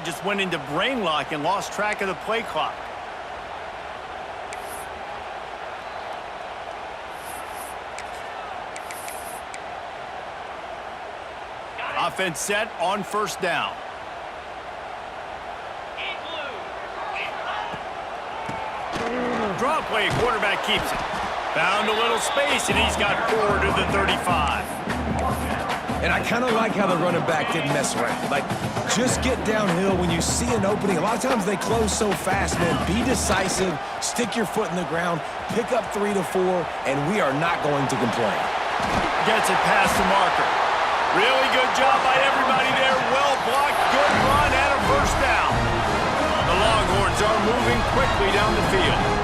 just went into brain lock and lost track of the play clock. Offense set on first down. Draw play, quarterback keeps it. Found a little space, and he's got 4 to the 35. And I kind of like how the running back didn't mess around. Like, just get downhill when you see an opening. A lot of times they close so fast, man. Be decisive, stick your foot in the ground, pick up 3 to 4, and we are not going to complain. Gets it past the marker. Really good job by everybody there. Well blocked, good run, and a first down. The Longhorns are moving quickly down the field.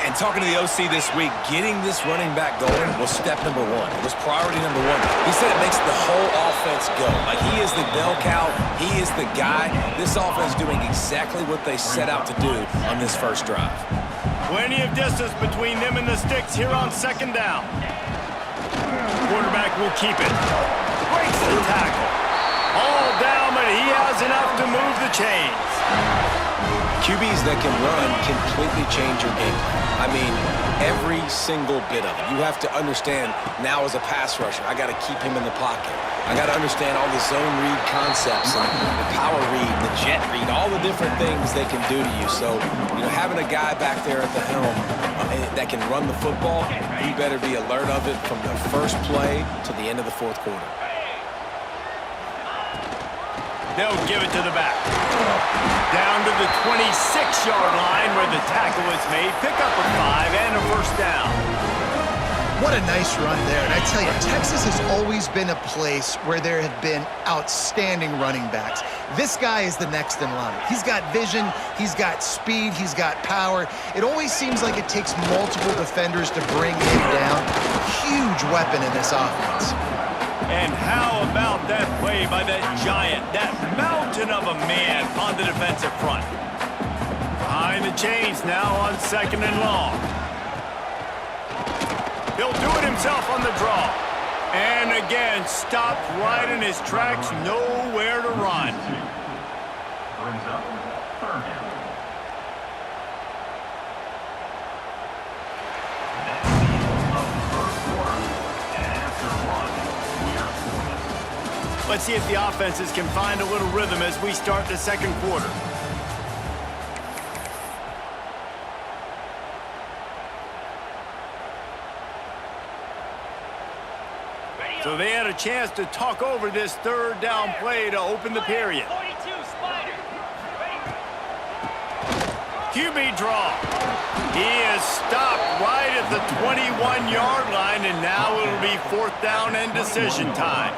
And talking to the OC this week, getting this running back going was step number 1. It was priority number 1. He said it makes the whole offense go. Like, he is the bell cow. He is the guy. This offense is doing exactly what they set out to do on this first drive. Plenty of distance between them and the sticks here on second down. Quarterback will keep it. Breaks the tackle. All down, but he has enough to move the chains. QBs that can run completely change your game plan. I mean, every single bit of it. You have to understand now as a pass rusher, I got to keep him in the pocket. I got to understand all the zone read concepts and the power read, the jet read, all the different things they can do to you. So, you know, having a guy back there at the helm that can run the football, you better be alert of it from the first play to the end of the fourth quarter. They'll give it to the back. Down to the 26-yard line where the tackle is made. Pick up a 5 and a first down. What a nice run there. And I tell you, Texas has always been a place where there have been outstanding running backs. This guy is the next in line. He's got vision, he's got speed, he's got power. It always seems like it takes multiple defenders to bring him down. Huge weapon in this offense. And how about that play by that giant, that mountain of a man on the defensive front? Behind the chains now on second and long. He'll do it himself on the draw. And again, stopped right in his tracks, nowhere to run. Brings up third down. Let's see if the offenses can find a little rhythm as we start the second quarter. So they had a chance to talk over this third down play to open the period. QB draw. He is stopped right at the 21-yard line, and now it'll be fourth down and decision time.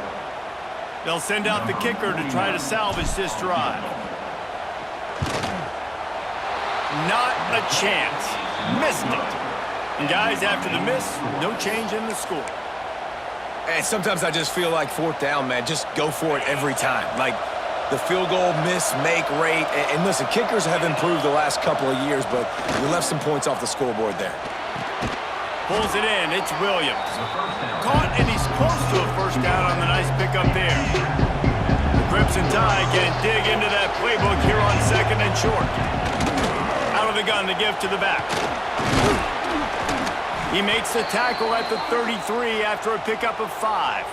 They'll send out the kicker to try to salvage this drive. Not a chance. Missed it. And guys, after the miss, no change in the score. And sometimes I just feel like fourth down, man, just go for it every time. Like the field goal miss, make rate. And listen, kickers have improved the last couple of years, but we left some points off the scoreboard there. Pulls it in. It's Williams. Caught, and he's close to a first down on the nice pickup there. The Crimson Tide can dig into that playbook here on second and short. Out of the gun to give to the back. He makes the tackle at the 33 after a pickup of 5.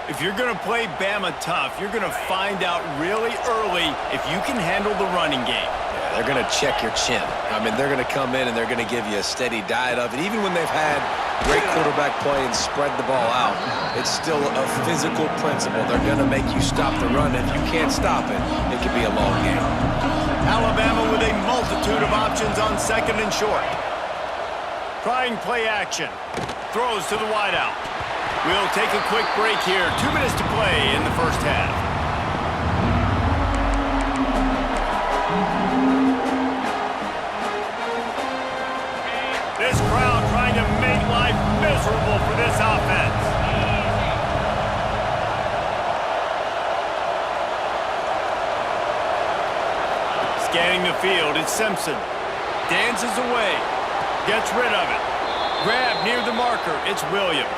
If you're going to play Bama tough, you're going to find out really early if you can handle the running game. They're going to check your chin. I mean, they're going to come in and they're going to give you a steady diet of it. Even when they've had great quarterback play and spread the ball out, it's still a physical principle. They're going to make you stop the run. If you can't stop it, it could be a long game. Alabama with a multitude of options on second and short. Trying play action. Throws to the wideout. We'll take a quick break here. 2 minutes to play in the first half. This crowd trying to make life miserable for this offense. Scanning the field, it's Simpson. Dances away. Gets rid of it. Grab near the marker, it's Williams.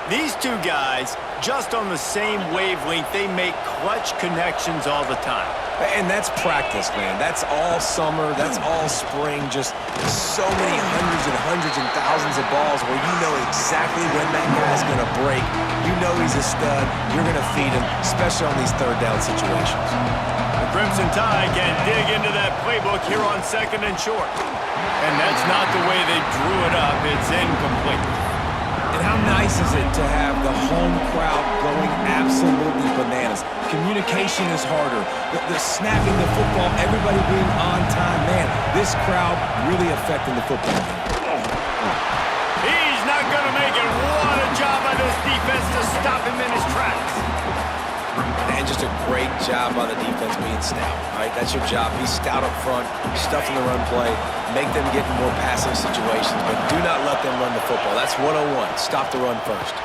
These two guys, just on the same wavelength, they make clutch connections all the time. And that's practice, man. That's all summer. That's all spring. Just so many hundreds and thousands of balls where you know exactly when that guy's going to break. You know he's a stud. You're going to feed him, especially on these third down situations. The Crimson Tide can dig into that playbook here on 2nd and short. And that's not the way they drew it up. It's incomplete. And how nice is it to have the home crowd going absolutely bananas? Communication is harder. The snapping the football, everybody being on time. Man, this crowd really affecting the football game. He's not going to make it. What a job by this defense to stop him in his tracks. And just a great job by the defense being stout. All right, that's your job. Be stout up front, stuff in the run play, make them get in more passing situations, but do not let them run the football. That's 101. Stop the run first.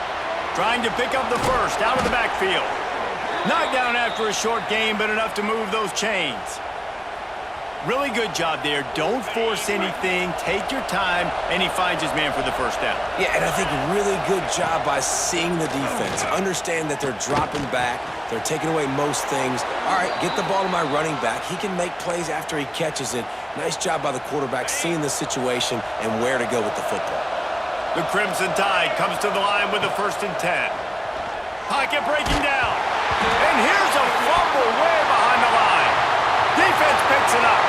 Trying to pick up the first out of the backfield. Knocked down after a short gain, but enough to move those chains. Really good job there. Don't force anything. Take your time, and he finds his man for the first down. Yeah, and I think really good job by seeing the defense. Understand that they're dropping back. They're taking away most things. All right, get the ball to my running back. He can make plays after he catches it. Nice job by the quarterback seeing the situation and where to go with the football. The Crimson Tide comes to the line with a 1st and 10. Pocket breaking down. And here's a fumble way behind the line. Defense picks it up.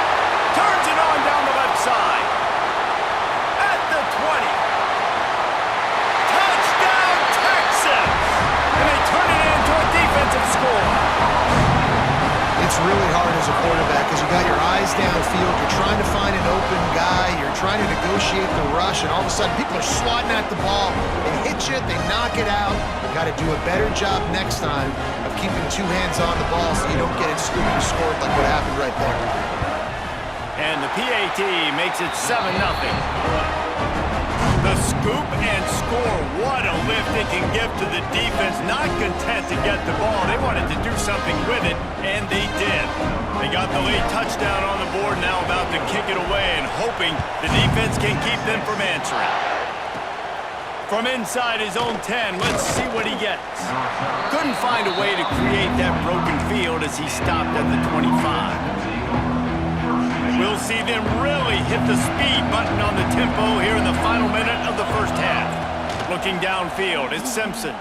Turns it on down the left side. At the 20. Touchdown, Texas! And they turn it into a defensive score. It's really hard as a quarterback because you got your eyes downfield. You're trying to find an open guy. You're trying to negotiate the rush, and all of a sudden people are swatting at the ball. They hit you, they knock it out. You got to do a better job next time of keeping 2 hands on the ball so you don't get it scooped and scored like what happened right there. And the PAT makes it 7-0. The scoop and score. What a lift it can give to the defense. Not content to get the ball. They wanted to do something with it, and they did. They got the late touchdown on the board, now about to kick it away and hoping the defense can keep them from answering. From inside his own 10, let's see what he gets. Couldn't find a way to create that broken field as he stopped at the 25. We'll see them really hit the speed button on the tempo here in the final minute of the first half. Looking downfield, it's Simpson.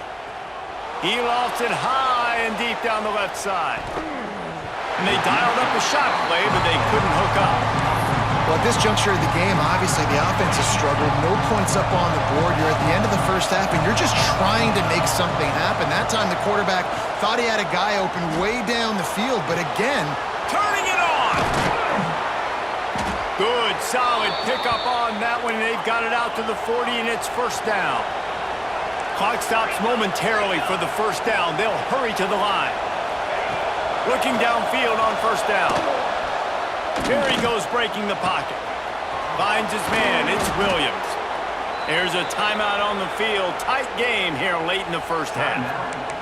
He lofts it high and deep down the left side. And they dialed up a shot play, but they couldn't hook up. Well, at this juncture of the game, obviously the offense has struggled. No points up on the board. You're at the end of the first half, and you're just trying to make something happen. That time the quarterback thought he had a guy open way down the field, but again, turning it on! Good, solid pickup on that one. They've got it out to the 40, and it's 1st down. Clock stops momentarily for the 1st down. They'll hurry to the line. Looking downfield on 1st down. Here he goes breaking the pocket. Finds his man. It's Williams. There's a timeout on the field. Tight game here late in the first half.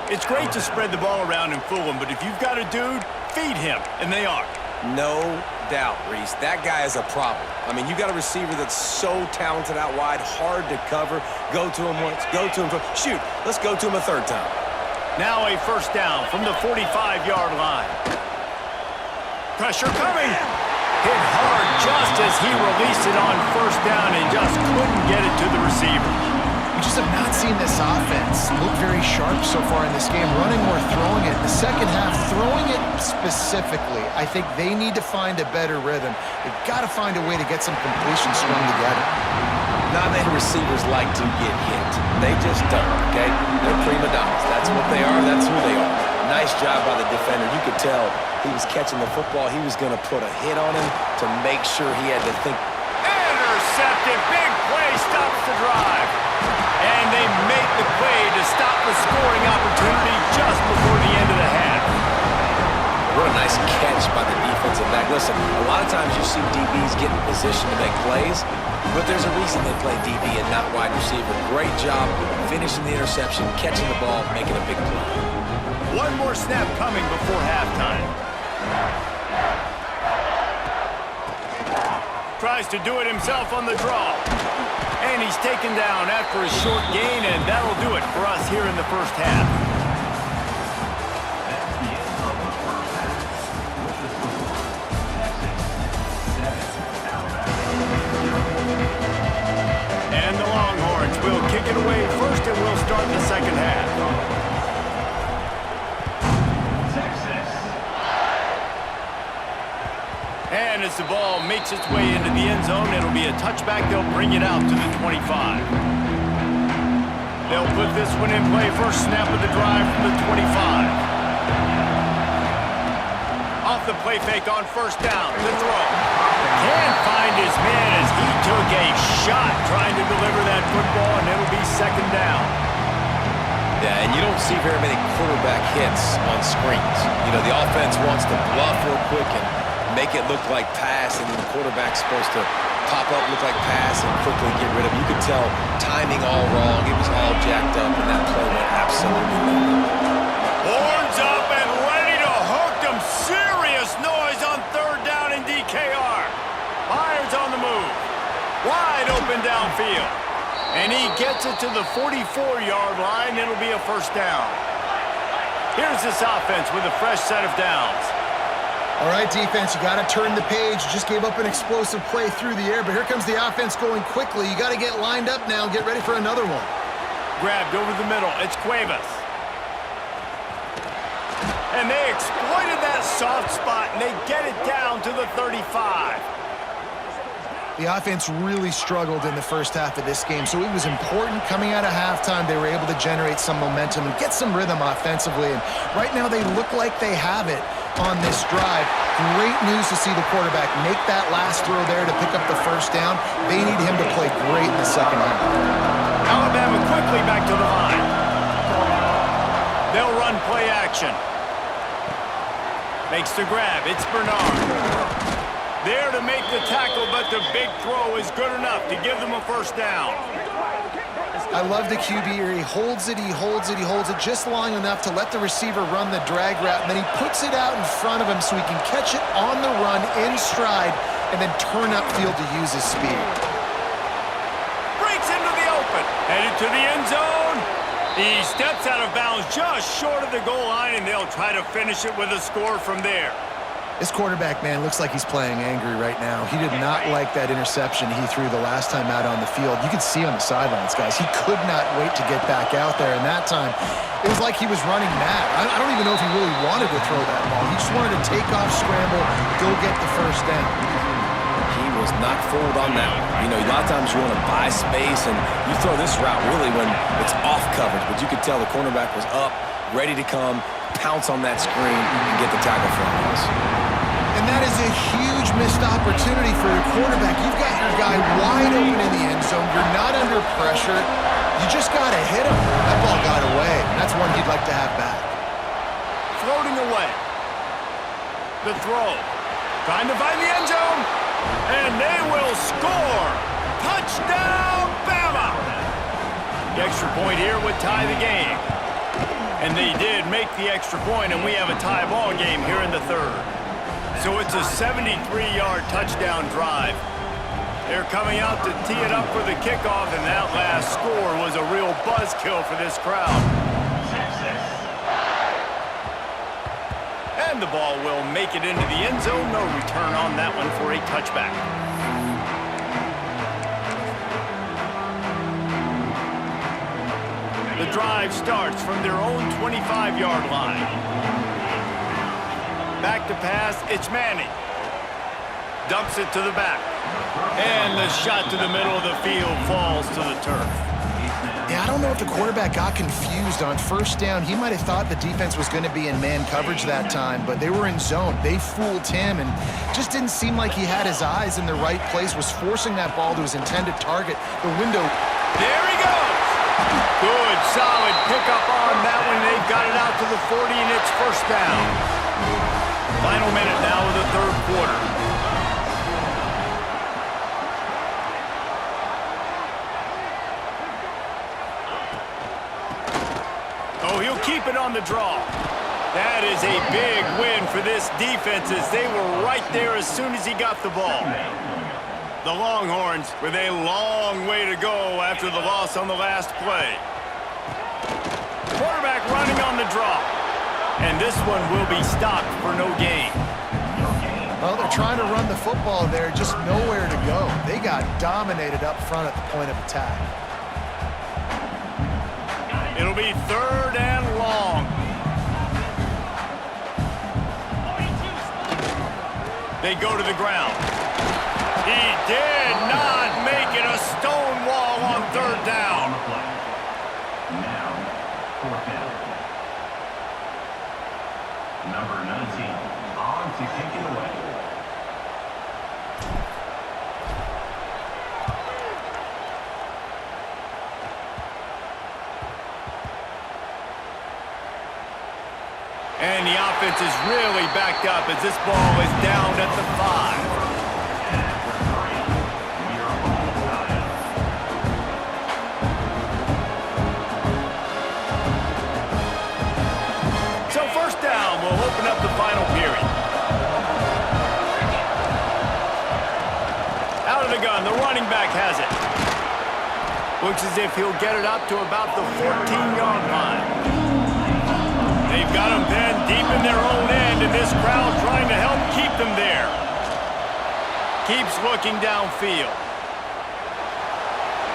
It's great to spread the ball around and fool him, but if you've got a dude, feed him, and they are. No doubt, Reese. That guy is a problem. I mean, you got a receiver that's so talented out wide, hard to cover. Go to him once, go to him twice. Shoot, let's go to him a 3rd time. Now a 1st down from the 45-yard line. Pressure coming. Hit hard just as he released it on 1st down and just couldn't get it to the receiver. we just have not seen this offense look very sharp so far in this game, running or throwing it. In the second half, throwing it specifically, I think they need to find a better rhythm. They've got to find a way to get some completions strung together. Not many receivers like to get hit. They just don't, okay? They're prima donnas. That's what they are. That's who they are. Nice job by the defender. You could tell he was catching the football. He was going to put a hit on him to make sure he had to think. Intercepted. Big play stops the drive. And they make the play to stop the scoring opportunity just before the end of the half. What a nice catch by the defensive back. Listen, a lot of times you see DBs get in position to make plays, but there's a reason they play DB and not wide receiver. Great job finishing the interception, catching the ball, making a big play. One more snap coming before halftime. Tries to do it himself on the draw. And he's taken down after a short gain, and that'll do it for us here in the first half. will kick it away first, and we'll start the second half. And as the ball makes its way into the end zone, it'll be a touchback. They'll bring it out to the 25. They'll put this one in play. First snap of the drive from the 25. Off the play fake on first down. The throw. Can't find his man as he took a shot trying to deliver that football, and it'll be second down. Yeah, and you don't see very many quarterback hits on screens. You know, the offense wants to bluff real quick and make it look like pass, and then the quarterback's supposed to pop up, look like pass, and quickly get rid of it. You could tell timing all wrong. It was all jacked up, and that play went absolutely nowhere. Horns up and ready to hook them. Serious noise on third down in DKR. Myers on the move. Wide open downfield. And he gets it to the 44-yard line. It'll be a first down. Here's this offense with a fresh set of downs. All right, defense, you got to turn the page. You just gave up an explosive play through the air, but here comes the offense going quickly. You got to get lined up now and get ready for another one. Grabbed over the middle. It's Cuevas. And they exploited that soft spot, and they get it down to the 35. The offense really struggled in the first half of this game, so it was important coming out of halftime. They were able to generate some momentum and get some rhythm offensively, and right now they look like they have it on this drive. Great news to see the quarterback make that last throw there to pick up the first down. They need him to play great in the second half. Alabama quickly back to the line. They'll run play action. Makes the grab. It's Bernard. There to make the tackle, but the big throw is good enough to give them a first down. I love the QB here. He holds it, he holds it, he holds it just long enough to let the receiver run the drag route, and then he puts it out in front of him so he can catch it on the run in stride and then turn upfield to use his speed. Breaks into the open. Headed to the end zone. He steps out of bounds just short of the goal line, and they'll try to finish it with a score from there. This quarterback, man, looks like he's playing angry right now. He did not like that interception he threw the last time out on the field. You could see on the sidelines, guys. He could not wait to get back out there, and that time, it was like he was running mad. I don't even know if he really wanted to throw that ball. He just wanted to take off, scramble, go get the first down. He was not fooled on that one. You know, a lot of times you want to buy space, and you throw this route really when it's off coverage, but you could tell the cornerback was up, ready to come, pounce on that screen, and get the tackle for a loss. And that is a huge missed opportunity for your quarterback. You've got your guy wide open in the end zone. You're not under pressure. You just got to hit him. That ball got away. That's one he'd like to have back. Floating away. The throw. Trying to find the end zone. And they will score. Touchdown, Bama! The extra point here would tie the game. And they did make the extra point, and we have a tie ball game here in the third. So it's a 73-yard touchdown drive. They're coming out to tee it up for the kickoff, and that last score was a real buzzkill for this crowd. And the ball will make it into the end zone. No return on that one for a touchback. The drive starts from their own 25-yard line. Back to pass, it's Manning. Dumps it to the back. And the shot to the middle of the field falls to the turf. Yeah, I don't know if the quarterback got confused on first down. He might have thought the defense was going to be in man coverage that time, but they were in zone. They fooled him and just didn't seem like he had his eyes in the right place, was forcing that ball to his intended target. The window. There he goes. Good, solid pickup on that one. They've got it out to the 40, and it's first down. Final minute now of the third quarter. Oh, he'll keep it on the draw. That is a big win for this defense as they were right there as soon as he got the ball. The Longhorns with a long way to go after the loss on the last play. Quarterback running on the draw. And this one will be stopped for no gain. Well, they're trying to run the football there, just nowhere to go. They got dominated up front at the point of attack. It'll be 3rd and long. They go to the ground. He did not make it a stone wall on 3rd down. On the play. Now, 4th down. Number 19 on to take it away. And the offense is really backed up as this ball is down at the 5. So 1st down will open up the final period. Out of the gun, the running back has it. Looks as if he'll get it up to about the 14-yard line. They've got them pinned deep in their own end, and this crowd trying to help keep them there. Keeps looking downfield.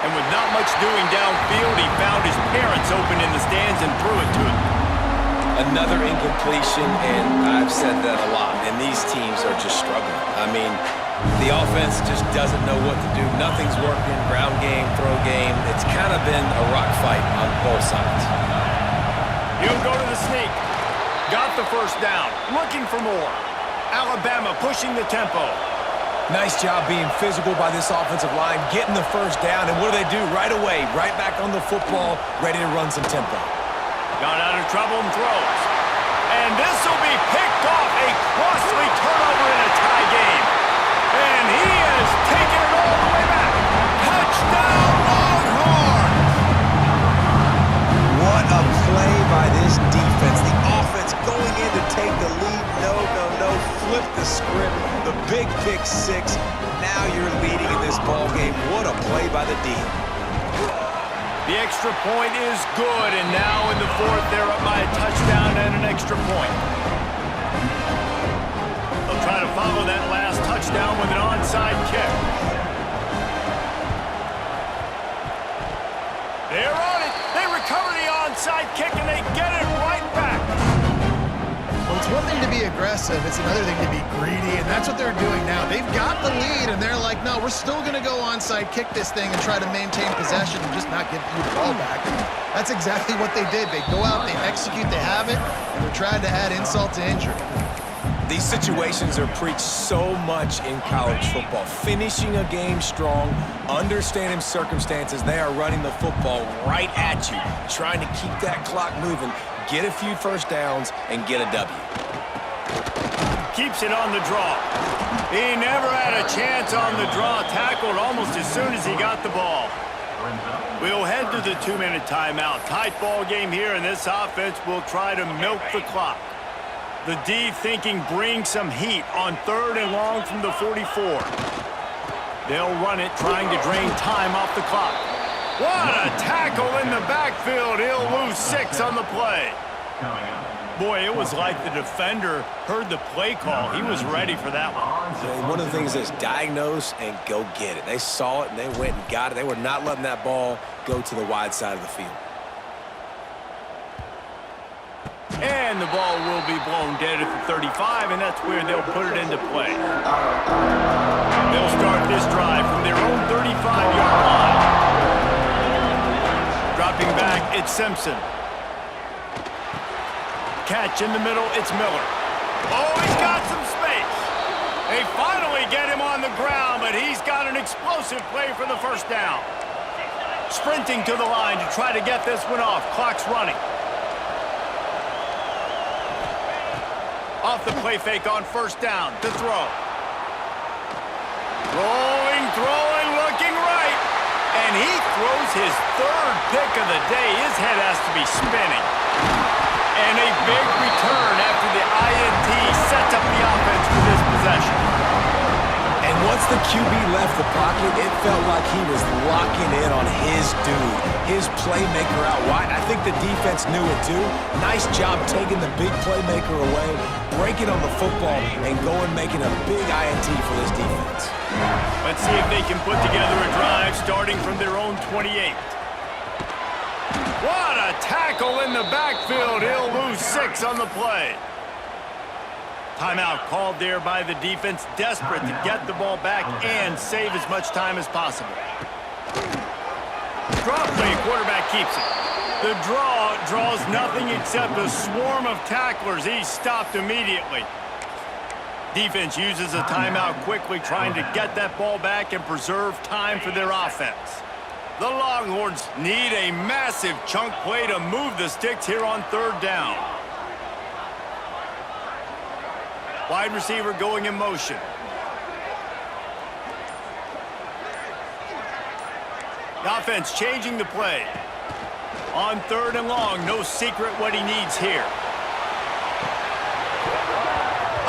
And with not much doing downfield, he found his parents open in the stands and threw it to him. Another incompletion, and I've said that a lot, and these teams are just struggling. I mean, the offense just doesn't know what to do. Nothing's working, ground game, throw game. It's kind of been a rock fight on both sides. He'll go to the sneak. Got the 1st down. Looking for more. Alabama pushing the tempo. Nice job being physical by this offensive line, getting the 1st down, and what do they do right away? Right back on the football, ready to run some tempo. Got out of trouble and throws. And this will be picked off. A costly turnover in a tie game. And he has taken it all the way back. Touchdown, Longhorns! What a play by this defense. The offense going in to take the lead. No. Flip the script. The big pick 6. Now you're leading in this ball game. What a play by the D. The extra point is good, and now in the 4th, they're up by a touchdown and an extra point. They'll try to follow that last touchdown with an onside kick. They're on it. They recover the onside kick, and they get it right back. Well, it's one thing to be aggressive. It's another thing to be greedy, and that's what they're doing now. They've got the lead, and they're like, no, we're still going to go onside kick this thing and try to maintain possession and just not give you the ball back. And that's exactly what they did. They go out, they execute, they have it, and they're trying to add insult to injury. These situations are preached so much in college football. Finishing a game strong, understanding circumstances. They are running the football right at you, trying to keep that clock moving, get a few 1st downs, and get a W. Keeps it on the draw. He never had a chance on the draw. Tackled almost as soon as he got the ball. We'll head to the 2-minute timeout. Tight ball game here, and this offense will try to milk the clock. The D thinking bring some heat on 3rd and long from the 44. They'll run it, trying to drain time off the clock. What a tackle in the backfield. He'll lose 6 on the play. Boy, it was like the defender heard the play call. He was ready for that one. One of the things is diagnose and go get it. They saw it, and they went and got it. They were not letting that ball go to the wide side of the field. And the ball will be blown dead at the 35, and that's where they'll put it into play. They'll start this drive from their own 35-yard line. Dropping back, it's Simpson. Catch in the middle, it's Miller. Oh, he's got some space. They finally get him on the ground, but he's got an explosive play for the 1st down. Sprinting to the line to try to get this one off. Clock's running. Off the play fake on 1st down to throw. Rolling, throwing, looking right. And he throws his 3rd pick of the day. His head has to be spinning. And a big return after the INT sets up the offense for this possession. And once the QB left the pocket, it felt like he was locking in on his dude, his playmaker out wide. I think the defense knew it too. Nice job taking the big playmaker away, breaking on the football, and going making a big INT for this defense. Let's see if they can put together a drive starting from their own 28. What a tackle in the backfield. He'll lose 6 on the play. Timeout called there by the defense, desperate to get the ball back and save as much time as possible. Draw play, quarterback keeps it. The draw draws nothing except a swarm of tacklers. He's stopped immediately. Defense uses a timeout quickly, trying to get that ball back and preserve time for their offense. The Longhorns need a massive chunk play to move the sticks here on 3rd down. Wide receiver going in motion. The offense changing the play. On 3rd and long, no secret what he needs here.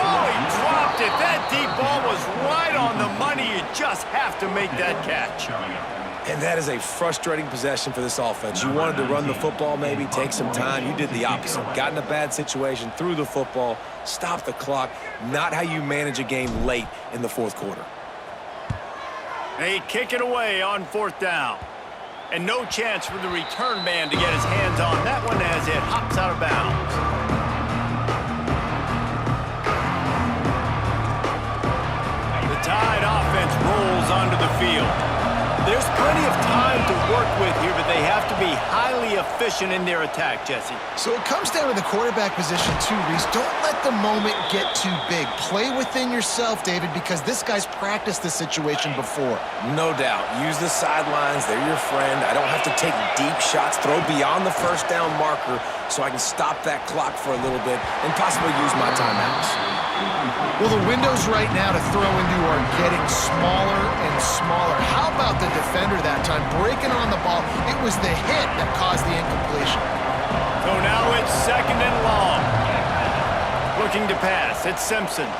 Oh, he dropped it. That deep ball was right on the money. You just have to make that catch. And that is a frustrating possession for this offense. You wanted to run the football, maybe take some time. You did the opposite. Got in a bad situation, threw the football, stopped the clock. Not how you manage a game late in the 4th quarter. They kick it away on 4th down. And no chance for the return man to get his hands on that one as it hops out of bounds. The Tide offense rolls onto the field. There's plenty of time to work with here, but they have to be highly efficient in their attack, Jesse. So it comes down to the quarterback position too, Reese. Don't let the moment get too big. Play within yourself, David, because this guy's practiced this situation before. No doubt. Use the sidelines. They're your friend. I don't have to take deep shots, throw beyond the 1st down marker so I can stop that clock for a little bit and possibly use my timeouts. Well, the windows right now to throw into are getting smaller and smaller. How about the defender that time breaking on the ball? It was the hit that caused the incompletion. So now it's 2nd and long. Looking to pass. It's Simpson.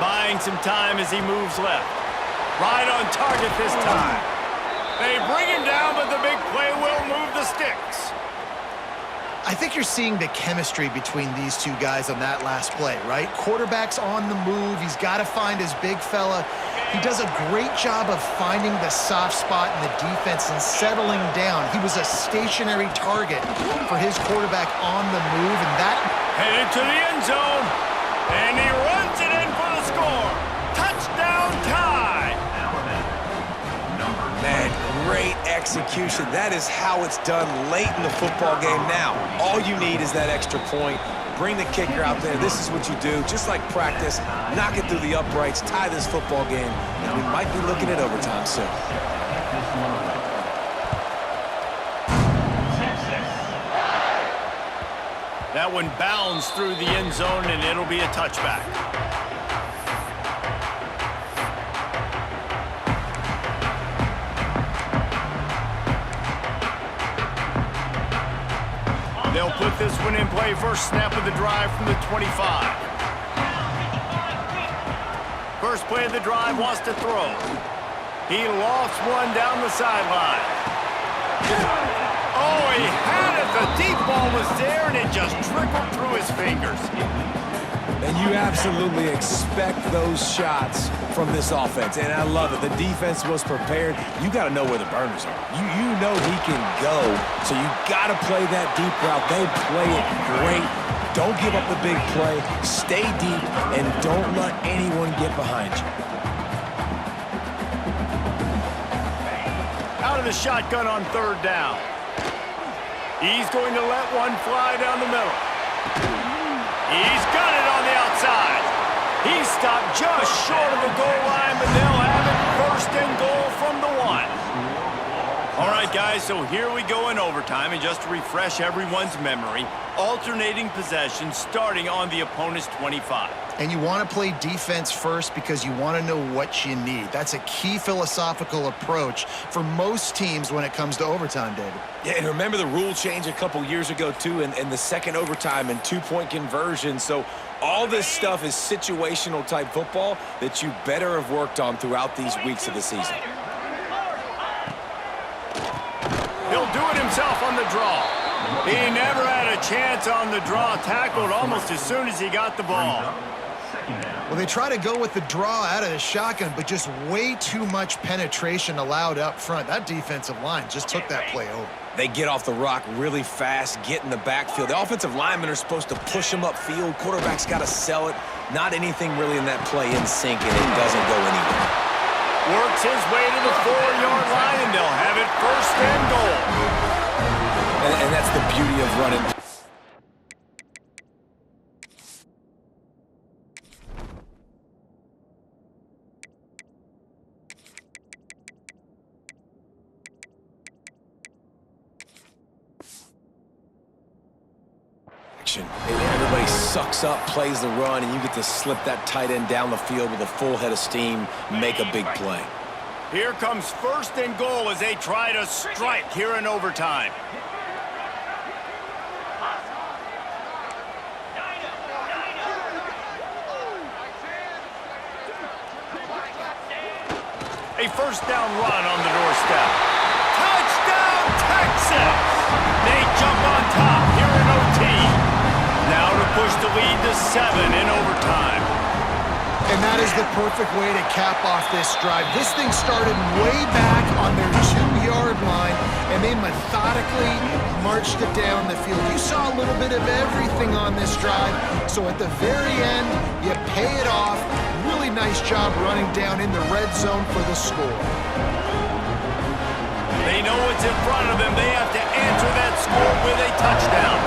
Buying some time as he moves left. Right on target this time. They bring him down, but the big play will move the sticks. I think you're seeing the chemistry between these two guys on that last play, right? Quarterback's on the move. He's got to find his big fella. He does a great job of finding the soft spot in the defense and settling down. He was a stationary target for his quarterback on the move, and that... Headed to the end zone, and he runs it in for the score. Touchdown Tide! Man, great execution. That is how it's done late in the football game now. All you need is that extra point. Bring the kicker out there. This is what you do. Just like practice, knock it through the uprights, tie this football game, and we might be looking at overtime soon. That one bounds through the end zone, and it'll be a touchback. They'll put this one in play. First snap of the drive from the 25. First play of the drive, wants to throw. He lofts one down the sideline. Oh, he had it. The deep ball was there, and it just trickled through his fingers. And you absolutely expect those shots from this offense, and I love it. The defense was prepared. You got to know where the burners are. You know he can go, so you got to play that deep route. They play it great. Don't give up the big play. Stay deep, and don't let anyone get behind you. Out of the shotgun on 3rd down. He's going to let one fly down the middle. He's got it on the outside. He stopped just short of the goal line, but they'll have it 1st and goal from the 1. All right, guys, so here we go in overtime, and just to refresh everyone's memory, alternating possession starting on the opponent's 25. And you want to play defense first because you want to know what you need. That's a key philosophical approach for most teams when it comes to overtime, David. Yeah, and remember the rule change a couple years ago, too, and the second overtime and 2-point conversion. So all this stuff is situational type football that you better have worked on throughout these weeks of the season. He'll do it himself on the draw. He never had a chance on the draw. Tackled almost as soon as he got the ball. 2nd down. Well, they try to go with the draw out of the shotgun, but just way too much penetration allowed up front. That defensive line just took that play over. They get off the rock really fast, get in the backfield. The offensive linemen are supposed to push them upfield. Quarterback's got to sell it. Not anything really in that play in sync, and it doesn't go anywhere. Works his way to the 4-yard line, and they'll have it first and goal. And that's the beauty of running. Everybody sucks up, plays the run, and you get to slip that tight end down the field with a full head of steam, make a big play. Here comes first and goal as they try to strike here in overtime. A first down run on the doorstep. Touchdown, Texas! They jump on top here in OT. Now to push the lead to 7 in overtime. And that is the perfect way to cap off this drive. This thing started way back on their 2-yard line, and they methodically marched it down the field. You saw a little bit of everything on this drive, so at the very end, you pay it off. Really nice job running down in the red zone for the score. They know what's in front of them. They have to answer that score with a touchdown.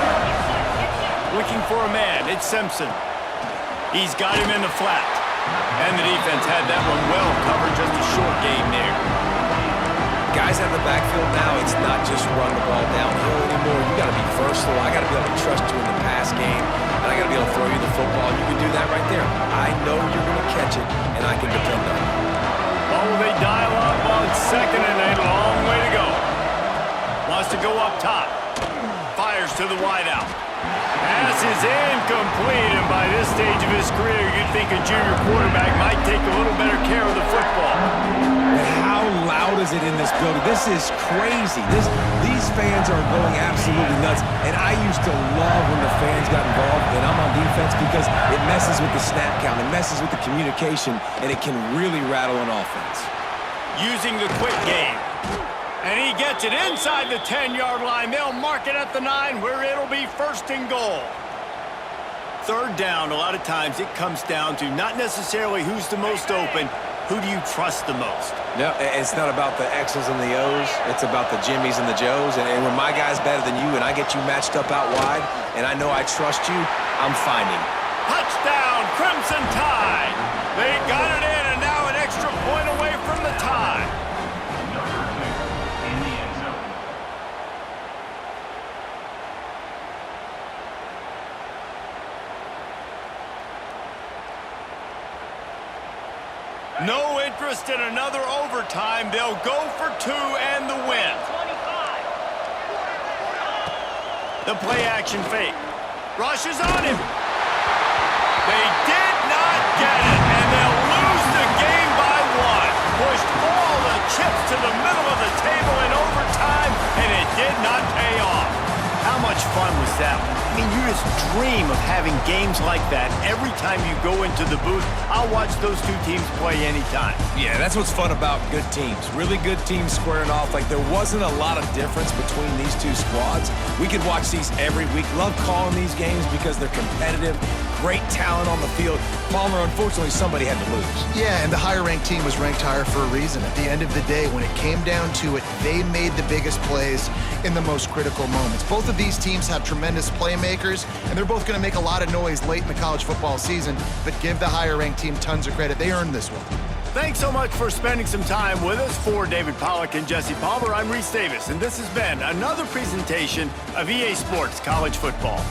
Looking for a man, it's Simpson. He's got him in the flat. And the defense had that one well covered, just a short game there. Guys out of the backfield now, it's not just run the ball downhill anymore. You got to be versatile. I got to be able to trust you in the pass game, and I got to be able to throw you the football. You can do that right there. I know you're going to catch it, and I can depend on it. Oh, they dial up on second and a long way to go. Wants to go up top. Fires to the wideout. Pass is incomplete, and by this stage of his career, you'd think a junior quarterback might take a little better care of the football. How loud is it in this building? This is crazy. These fans are going absolutely nuts, and I used to love when the fans got involved, and I'm on defense because it messes with the snap count, it messes with the communication, and it can really rattle an offense. Using the quick game. And he gets it inside the 10-yard line. They'll mark it at the 9 where it'll be first and goal. Third down, a lot of times it comes down to not necessarily who's the most open, who do you trust the most? No, it's not about the X's and the O's. It's about the Jimmys and the Joes. And when my guy's better than you and I get you matched up out wide and I know I trust you, I'm finding. Touchdown, Crimson Tide. They got it in, and now an extra point away from the tie. No interest in another overtime. They'll go for 2 and the win. The play action fake. Rush is on him. They did not get it, and they'll lose the game by 1. Pushed all the chips to the middle of the table in overtime, and it did not pay off. How much fun was that? I mean, you just dream of having games like that every time you go into the booth. I'll watch those two teams play anytime. Yeah, that's what's fun about good teams. Really good teams squaring off. Like, there wasn't a lot of difference between these two squads. We could watch these every week. Love calling these games because they're competitive. Great talent on the field. Palmer, unfortunately, somebody had to lose. Yeah, and the higher-ranked team was ranked higher for a reason. At the end of the day, when it came down to it, they made the biggest plays in the most critical moments. Both of these teams have tremendous playmakers, and they're both going to make a lot of noise late in the college football season, but give the higher-ranked team tons of credit. They earned this one. Thanks so much for spending some time with us. For David Pollack and Jesse Palmer, I'm Reese Davis, and this has been another presentation of EA Sports College Football.